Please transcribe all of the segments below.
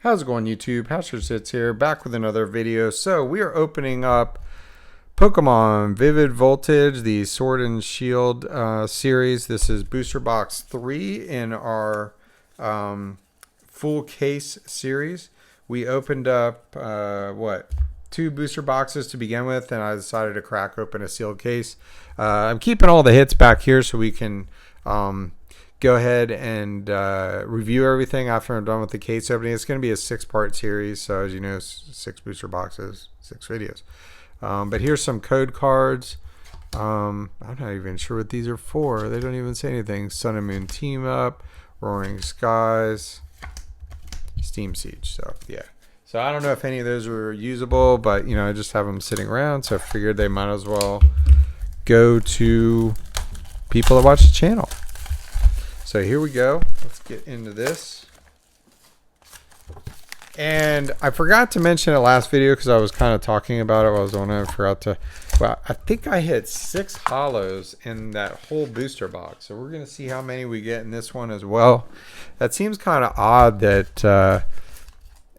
How's it going, YouTube? Pastor Sits here, back with another video. So we are opening up Pokemon Vivid Voltage, the Sword and Shield series. This is Booster Box 3 in our full case series. We opened up, two booster boxes to begin with, and I decided to crack open a sealed case. I'm keeping all the hits back here so we can go ahead and review everything after I'm done with the case opening. It's going to be a 6-part series, so as you know, 6 booster boxes, 6 videos. But here's some code cards. I'm not even sure what these are for. They don't even say anything. Sun and Moon Team Up, Roaring Skies, Steam Siege. So yeah. So I don't know if any of those were usable, but you know, I just have them sitting around, so I figured they might as well go to people that watch the channel. So here we go. Let's get into this. And I forgot to mention it last video because I was kind of talking about it while I was on it. I forgot to. Well, I think I hit 6 hollows in that whole booster box. So we're going to see how many we get in this one as well. That seems kind of odd that, I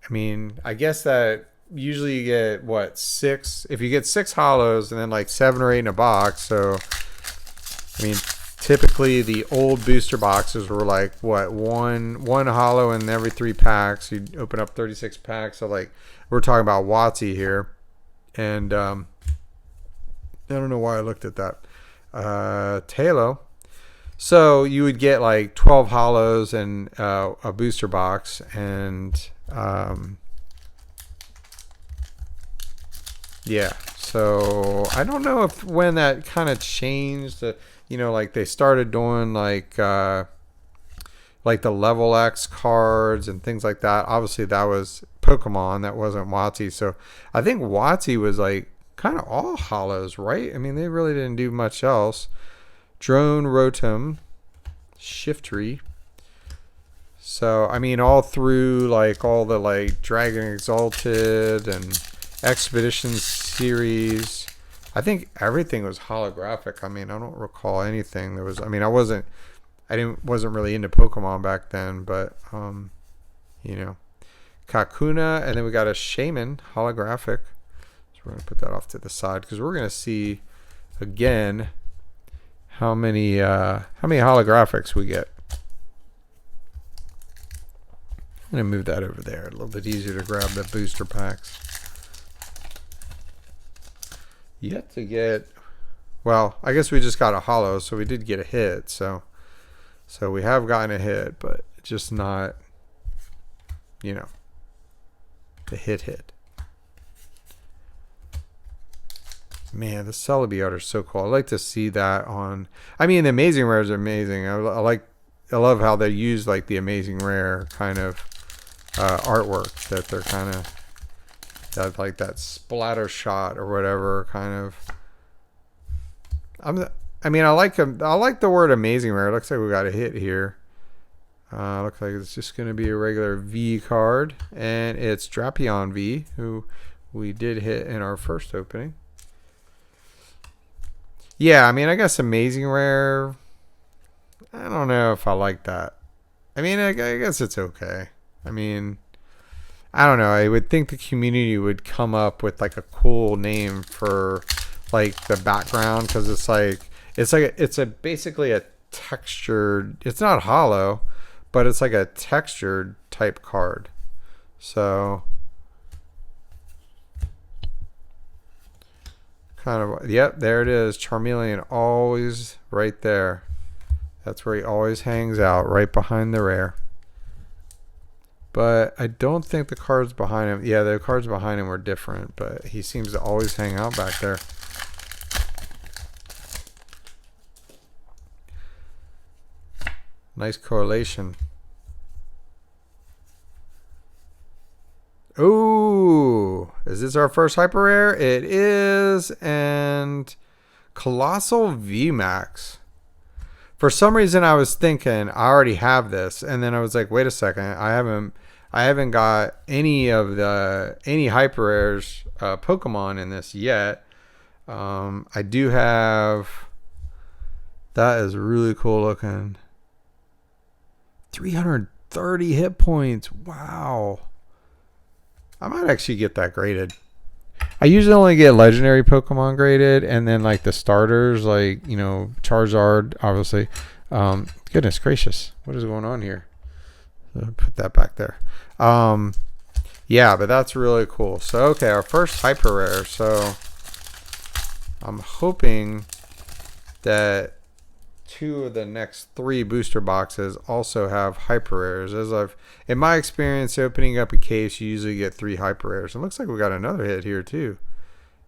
mean, I guess that usually you get, what, 6? If you get 6 hollows and then like 7 or 8 in a box. So, I mean, typically the old booster boxes were like what one hollow in every 3 packs. You'd open up 36 packs. So like we're talking about Watsy here, and I don't know why I looked at that. Talo. So you would get like 12 hollows in a booster box, and yeah. So I don't know if when that kind of changed. You know, like they started doing like the level X cards and things like that. Obviously, that was Pokemon. That wasn't Watsy. So I think Watsy was like kind of all hollows, right? I mean, they really didn't do much else. Drone Rotom, Shiftry. So I mean, all through like all the like Dragon Exalted and Expedition series. I think everything was holographic. I mean, I don't recall anything. There was. I mean, wasn't really into Pokemon back then, but you know, Kakuna, and then we got a Shaman holographic. So we're gonna put that off to the side because we're gonna see again how many holographics we get. I'm gonna move that over there. A little bit easier to grab the booster packs. Yet to get, well, I guess we just got a hollow, so we did get a hit. So we have gotten a hit, but just not, you know, the hit. Man, the Celebi art is so cool. I like to see that on. I mean, the Amazing Rares are amazing. I love how they use like the Amazing Rare kind of artwork that they're kind of. That like that splatter shot or whatever kind of. I like the word amazing rare. It looks like we got a hit here. Looks like it's just going to be a regular V card, and it's Drapion V, who we did hit in our first opening. Yeah, I mean, I guess amazing rare. I don't know if I like that. I mean, I guess it's okay. I mean, I don't know. I would think the community would come up with like a cool name for like the background, because it's basically a textured. It's not hollow, but it's like a textured type card. So kind of, yep, there it is. Charmeleon, always right there. That's where he always hangs out, right behind the rare. But I don't think the cards behind him. Yeah, the cards behind him were different, but he seems to always hang out back there. Nice correlation. Ooh, is this our first hyper rare? It is, and Colossal VMAX. For some reason, I was thinking I already have this, and then I was like, wait a second, I haven't got any hyper rares Pokemon in this yet. I do have. That is really cool looking. 330 hit points. Wow. I might actually get that graded. I usually only get legendary Pokemon graded, and then like the starters, like, you know, Charizard, obviously. Goodness gracious, what is going on here? Put that back there. Yeah, but that's really cool. So okay, our first hyper rare. So I'm hoping that 2 of the next 3 booster boxes also have hyper rares. As I've, in my experience, opening up a case, you usually get 3 hyper rares. It looks like we got another hit here too,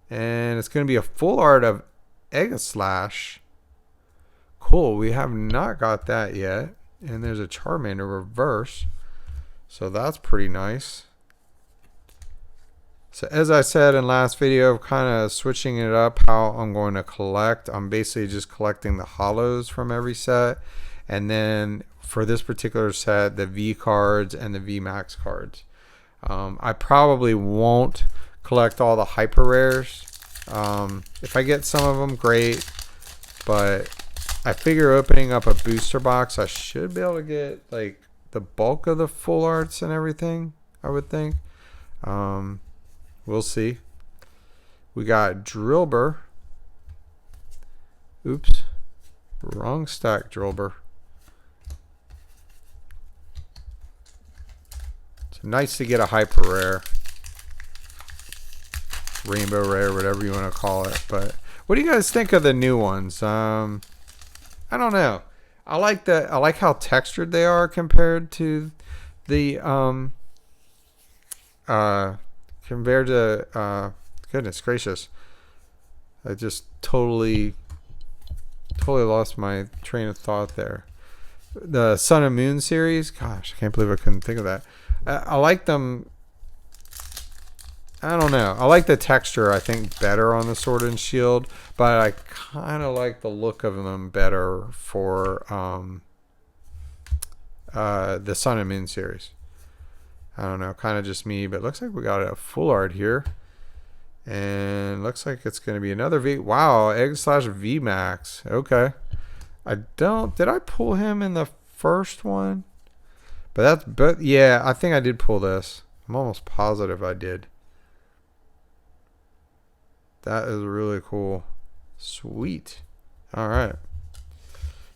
and it's going to be a full art of Egg Slash. Cool. We have not got that yet, and there's a Charmander reverse, so that's pretty nice. So as I said in last video, kind of switching it up how I'm going to collect. I'm basically just collecting the holos from every set. And then for this particular set, the V cards and the V Max cards. I probably won't collect all the hyper rares. If I get some of them, great. But I figure opening up a booster box, I should be able to get like the bulk of the full arts and everything, I would think. We'll see. We got Drillbur. Oops. Wrong stack, Drillbur. It's nice to get a hyper rare. Rainbow rare, whatever you want to call it. But what do you guys think of the new ones? I don't know. I like how textured they are compared to the compared to goodness gracious, I just totally lost my train of thought there. The Sun and Moon series, gosh, I can't believe I couldn't think of that. I like them. I don't know. I like the texture, I think, better on the Sword and Shield, but I kind of like the look of them better for the Sun and Moon series. I don't know, kind of just me, but it looks like we got a full art here. And looks like it's going to be another V. Wow, Egg Slash V Max. Okay. Did I pull him in the first one? But yeah, I think I did pull this. I'm almost positive I did. That is really cool. Sweet. All right.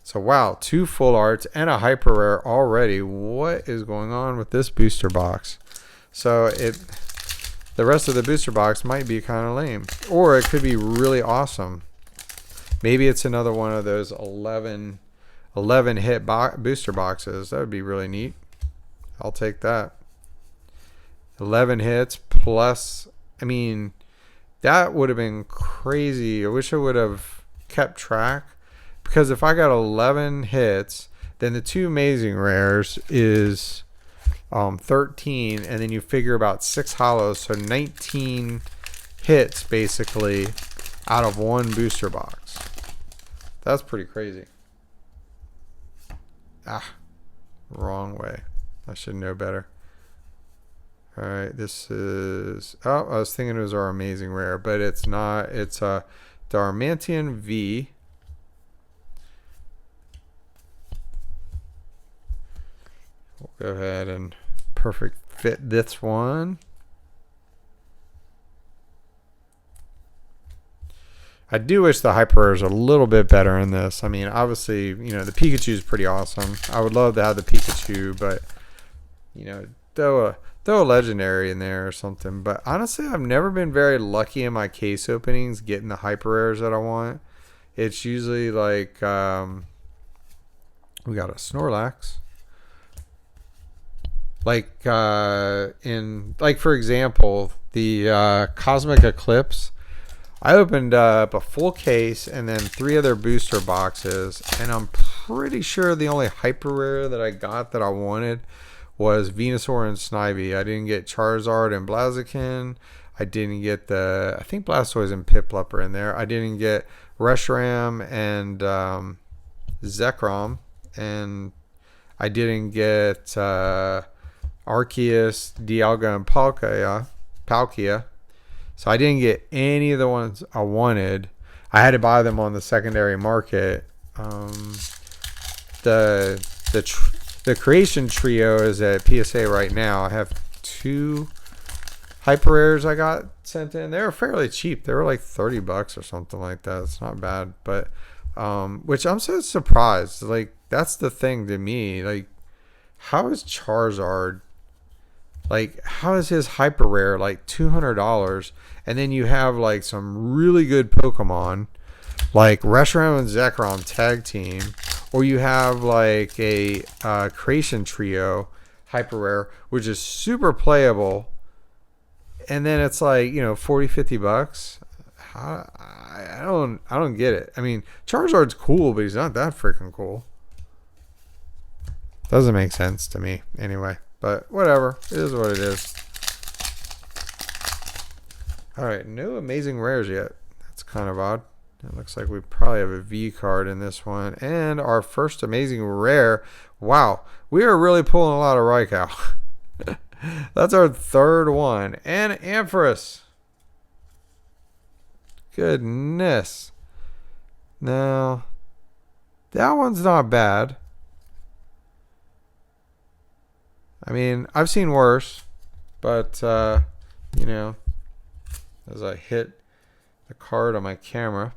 So wow, 2 full arts and a hyper rare already. What is going on with this booster box? So the rest of the booster box might be kind of lame, or it could be really awesome. Maybe it's another one of those 11 hit booster boxes. That would be really neat. I'll take that. 11 hits plus, I mean, that would have been crazy. I wish I would have kept track. Because if I got 11 hits, then the 2 amazing rares is 13, and then you figure about 6 holos, so 19 hits basically out of 1 booster box. That's pretty crazy. Wrong way. I should know better. All right, this is. Oh, I was thinking it was our amazing rare, but it's not. It's a Darmanitan V. We'll go ahead and perfect fit this one. I do wish the hyper rares are a little bit better in this. I mean, obviously, you know, the Pikachu is pretty awesome. I would love to have the Pikachu, but, you know, throw a legendary in there or something. But honestly, I've never been very lucky in my case openings getting the hyper rares that I want. It's usually like we got a Snorlax. Like for example, the Cosmic Eclipse. I opened up a full case and then 3 other booster boxes, and I'm pretty sure the only hyper rare that I got that I wanted was Venusaur and Snivy. I didn't get Charizard and Blaziken. I didn't get I think Blastoise and Piplup are in there. I didn't get Reshiram and Zekrom, and I didn't get Arceus, Dialga, and Palkia. So I didn't get any of the ones I wanted. I had to buy them on the secondary market. The creation trio is at PSA right now. I have 2 hyper rares I got sent in. They were fairly cheap. They were like $30 or something like that. It's not bad, but which I'm so surprised. Like that's the thing to me. Like, how is Charizard? Like, how is his hyper rare like $200? And then you have like some really good Pokemon, like Reshiram and Zekrom tag team, or you have like a Creation Trio hyper rare, which is super playable. And then it's like, 40, $50. I don't get it. I mean, Charizard's cool, but he's not that freaking cool. Doesn't make sense to me anyway. But whatever. It is what it is. Alright, no amazing rares yet. That's kind of odd. It looks like we probably have a V card in this one. And our first amazing rare. Wow. We are really pulling a lot of Raikou. That's our third one. And Ampharos. Goodness. Now, that one's not bad. I mean, I've seen worse. But, as I hit the card on my camera.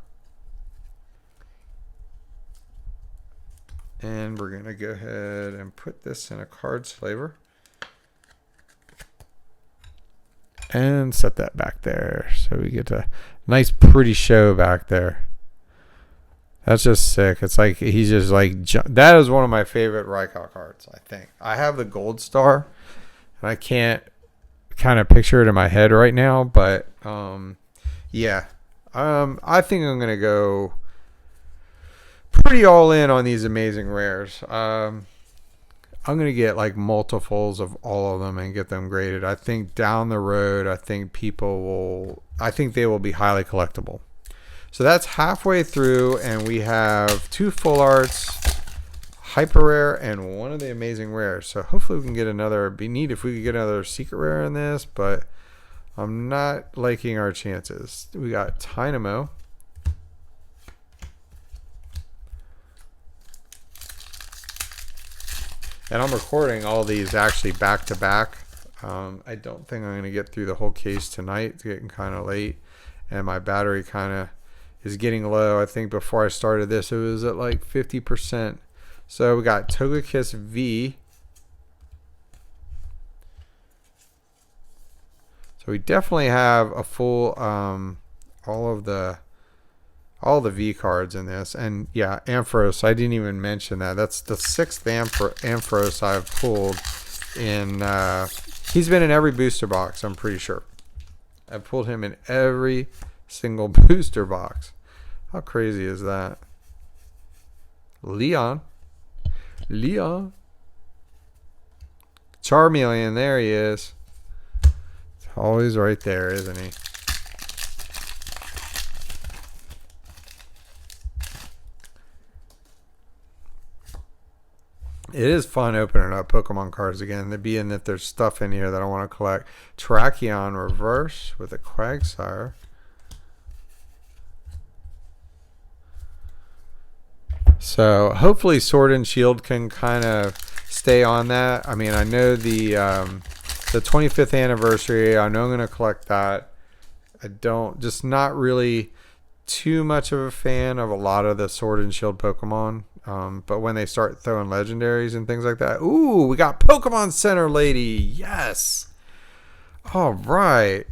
And we're going to go ahead and put this in a cards flavor. And set that back there. So we get a nice pretty show back there. That's just sick. It's like he's just like, that is one of my favorite Raikou cards, I think. I have the gold star. And I can't kind of picture it in my head right now. But yeah. I think I'm going to go pretty all in on these amazing rares. I'm going to get like multiples of all of them and get them graded. I think down the road, I think they will be highly collectible. So that's halfway through, and we have 2 full arts, hyper rare, and one of the amazing rares. So hopefully we can get another. It'd be neat if we could get another secret rare in this, but I'm not liking our chances. We got Tynamo. And I'm recording all these actually back to back. I don't think I'm going to get through the whole case tonight. It's getting kind of late. And my battery kind of is getting low. I think before I started this, it was at like 50%. So we got Togekiss V. So we definitely have a full, all the V cards in this. And yeah, Ampharos, I didn't even mention that. That's the 6th Ampharos I've pulled in. He's been in every booster box, I'm pretty sure. I've pulled him in every single booster box. How crazy is that? Leon. Charmeleon, there he is. It's always right there, isn't he? It is fun opening up Pokemon cards again. Being that there's stuff in here that I want to collect. Terrakion reverse with a Quagsire. So hopefully Sword and Shield can kind of stay on that. I mean, I know the 25th anniversary. I know I'm going to collect that. Just not really too much of a fan of a lot of the Sword and Shield Pokemon. But when they start throwing legendaries and things like that. Ooh, we got Pokemon Center Lady. Yes. All right.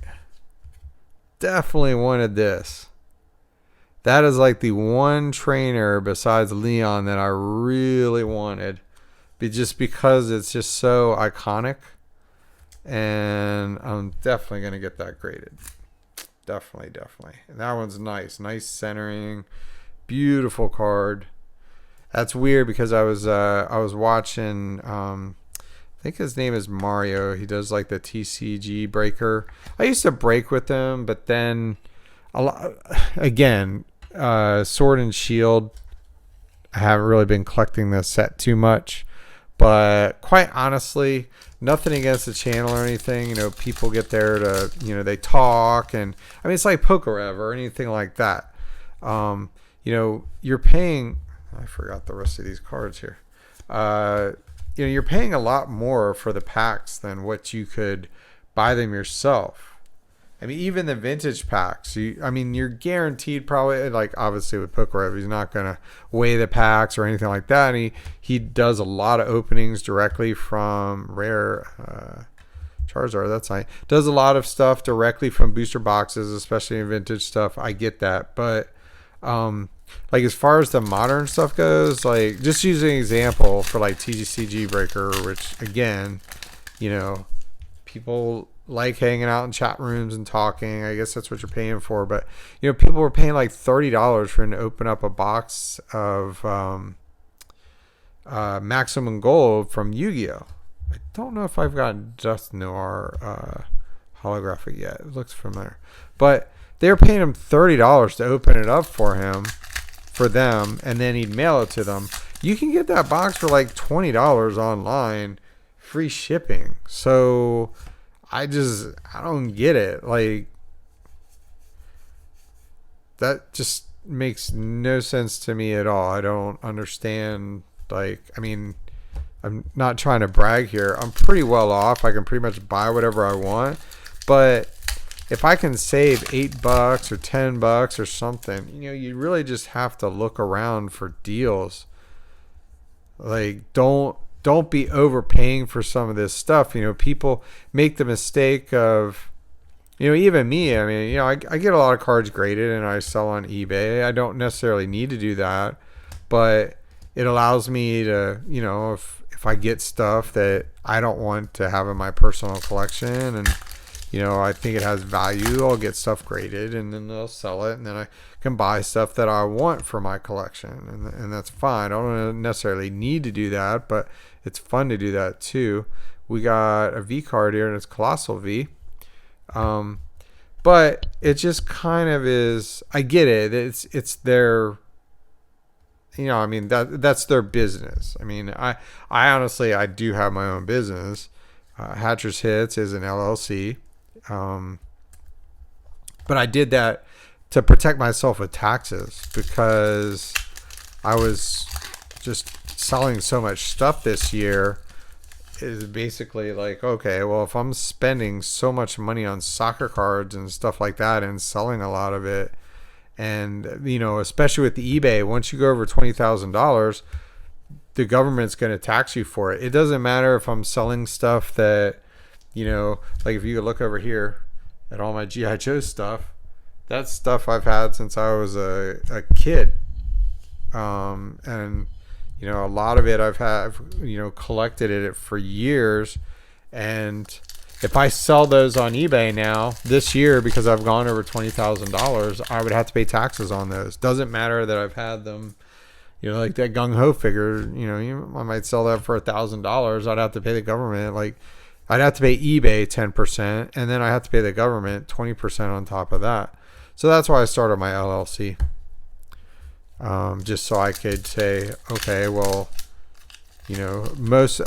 Definitely wanted this. That is like the one trainer besides Leon that I really wanted. Just because it's just so iconic. And I'm definitely going to get that graded. Definitely. And that one's nice. Nice centering. Beautiful card. That's weird because I was watching, I think his name is Mario. He does like the TCG breaker. I used to break with him, but then again, Sword and Shield, I haven't really been collecting this set too much, but quite honestly, nothing against the channel or anything. People get there to, they talk, and I mean, it's like Pokerev or anything like that. You're paying, I forgot the rest of these cards here. You're paying a lot more for the packs than what you could buy them yourself. I mean, even the vintage packs, you're guaranteed probably, like obviously with Pokerev, he's not going to weigh the packs or anything like that. And he does a lot of openings directly from rare Charizard. That's nice. Does a lot of stuff directly from booster boxes, especially in vintage stuff. I get that. But like as far as the modern stuff goes, like just using an example for like TCG Breaker, which again, people like hanging out in chat rooms and talking. I guess that's what you're paying for. But people were paying like $30 for him to open up a box of Maximum Gold from Yu-Gi-Oh. I don't know if I've gotten Just Noir holographic yet. It looks familiar, but they were paying him $30 to open it up for them, and then he'd mail it to them. You can get that box for like $20 online, free shipping. So I don't get it. Like, that just makes no sense to me at all. I don't understand. Like, I'm not trying to brag here. I'm pretty well off. I can pretty much buy whatever I want. But if I can save $8 or $10 or something, you really just have to look around for deals. Like, don't be overpaying for some of this stuff. People make the mistake of, even me. I get a lot of cards graded and I sell on eBay. I don't necessarily need to do that, but it allows me to, if I get stuff that I don't want to have in my personal collection and, I think it has value, I'll get stuff graded and then they'll sell it, and then I can buy stuff that I want for my collection, and that's fine. I don't necessarily need to do that, but it's fun to do that too. We got a V card here and it's Colossal V. But it just kind of is, I get it. It's their, that's their business. I honestly, I do have my own business. Hatcher's Hits is an LLC. But I did that to protect myself with taxes because I was just selling so much stuff this year. Is basically like, okay, well, if I'm spending so much money on soccer cards and stuff like that and selling a lot of it, and especially with the eBay, once you go over $20,000, the government's going to tax you for it. It doesn't matter if I'm selling stuff that, like if you look over here at all my G.I. Joe stuff, that's stuff I've had since I was a kid. And, a lot of it I've had, collected it for years. And if I sell those on eBay now this year, because I've gone over $20,000, I would have to pay taxes on those. Doesn't matter that I've had them, like that Gung Ho figure, I might sell that for $1,000. I'd have to pay the government, I'd have to pay eBay 10%, and then I have to pay the government 20% on top of that. So that's why I started my LLC. Just so I could say, okay, well,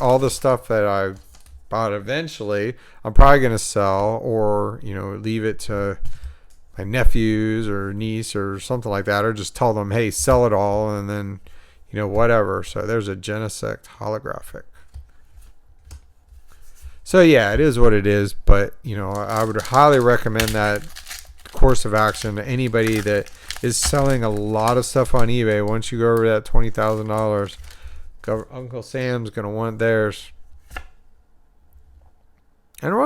all the stuff that I bought eventually, I'm probably going to sell or, leave it to my nephews or niece or something like that, or just tell them, hey, sell it all, and then, whatever. So there's a Genesect holographic. So yeah, it is what it is, but I would highly recommend that course of action to anybody that is selling a lot of stuff on eBay. Once you go over that $20,000, Uncle Sam's gonna want theirs. And it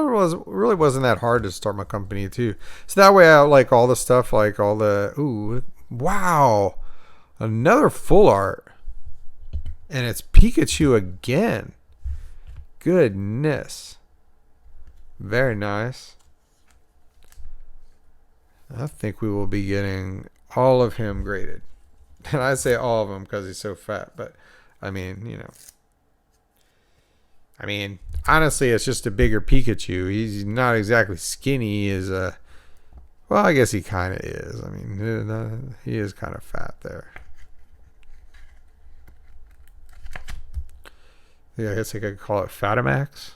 really wasn't that hard to start my company too. So that way I like all the stuff, like all the wow, another full art, and it's Pikachu again. Goodness. Very nice. I think we will be getting all of him graded. And I say all of him because he's so fat. But, honestly, it's just a bigger Pikachu. He's not exactly skinny. Well, I guess he kind of is. He is kind of fat there. Yeah, I guess I could call it Fatamaxing.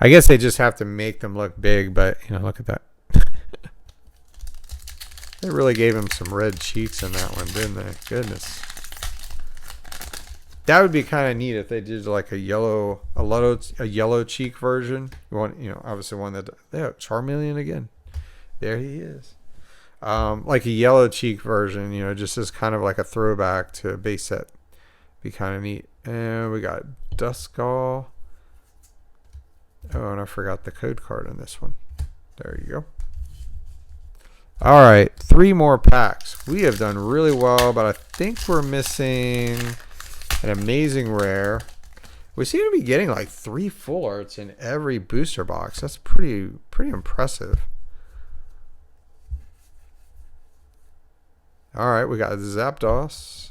I guess they just have to make them look big, but, look at that. They really gave him some red cheeks in that one, didn't they? Goodness. That would be kind of neat if they did like a yellow cheek version. You want, obviously one that, yeah, Charmeleon again. There he is. Like a yellow cheek version, just as kind of like a throwback to a base set. Be kind of neat. And we got Duskull. Oh, and I forgot the code card on this one. There you go. All right, 3 more packs. We have done really well, but I think we're missing an amazing rare. We seem to be getting like 3 full arts in every booster box. That's pretty impressive. All right, we got Zapdos.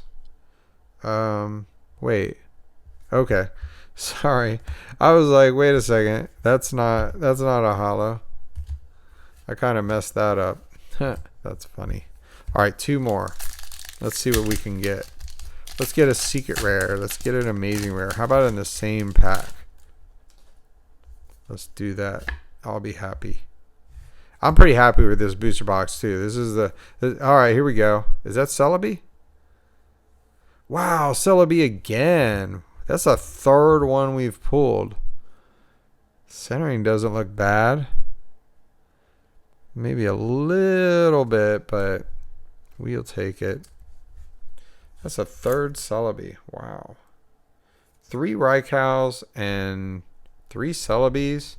Wait. Okay. Sorry. I was like, wait a second. That's not a holo. I kind of messed that up. That's funny. All right, 2 more. Let's see what we can get. Let's get a secret rare. Let's get an amazing rare. How about in the same pack? Let's do that. I'll be happy. I'm pretty happy with this booster box too. This is all right, here we go. Is that Celebi? Wow, Celebi again. That's a 3rd one we've pulled. Centering doesn't look bad. Maybe a little bit, but we'll take it. That's a 3rd Celebi. Wow. 3 Raikous and 3 Celebis.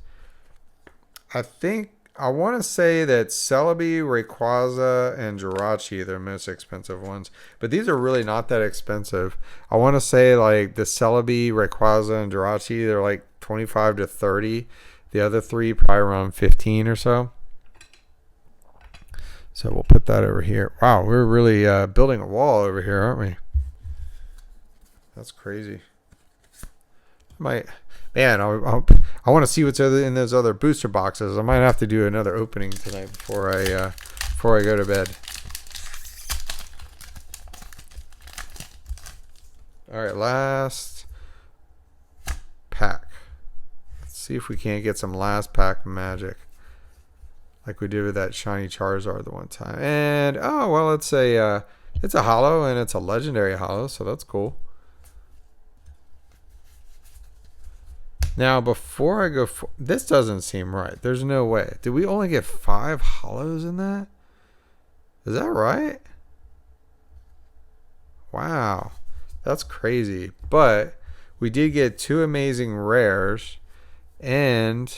I want to say that Celebi, Rayquaza, and Jirachi are the most expensive ones. But these are really not that expensive. I want to say like the Celebi, Rayquaza, and Jirachi, they're like 25 to 30. The other 3 probably around 15 or so. So we'll put that over here. Wow, we're really building a wall over here, aren't we? That's crazy. Man, I want to see what's in those other booster boxes. I might have to do another opening tonight before I go to bed. All right, last pack. Let's see if we can't get some last pack magic, like we did with that shiny Charizard the one time. And oh well, it's a holo and it's a legendary holo, so that's cool. Now, before I go, this doesn't seem right. There's no way. Did we only get 5 holos in that? Is that right? Wow. That's crazy. But we did get 2 amazing rares. And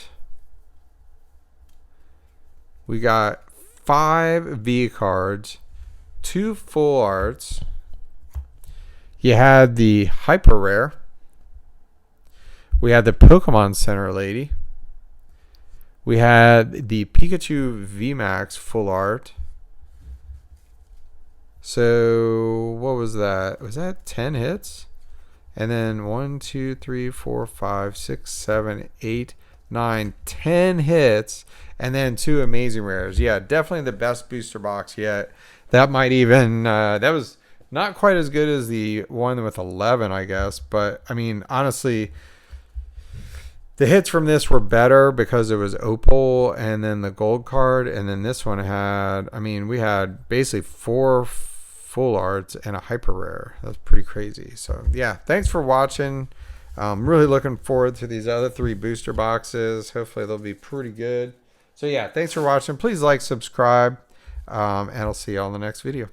we got 5 V cards, 2 full arts. You had the hyper rare. We had the Pokemon Center lady. We had the Pikachu VMAX full art. So what was that? Was that 10 hits? And then 1, 2, 3, 4, 5, 6, 7, 8, 9, 10 hits. And then 2 amazing rares. Yeah, definitely the best booster box yet. That might even, that was not quite as good as the one with 11, I guess. But, I mean, honestly, the hits from this were better because it was Opal and then the gold card. And then this one had, I mean, we had basically 4 full arts and a hyper rare. That's pretty crazy. So, yeah, thanks for watching. I'm really looking forward to these other 3 booster boxes. Hopefully they'll be pretty good. So, yeah, thanks for watching. Please like, subscribe, and I'll see you all in the next video.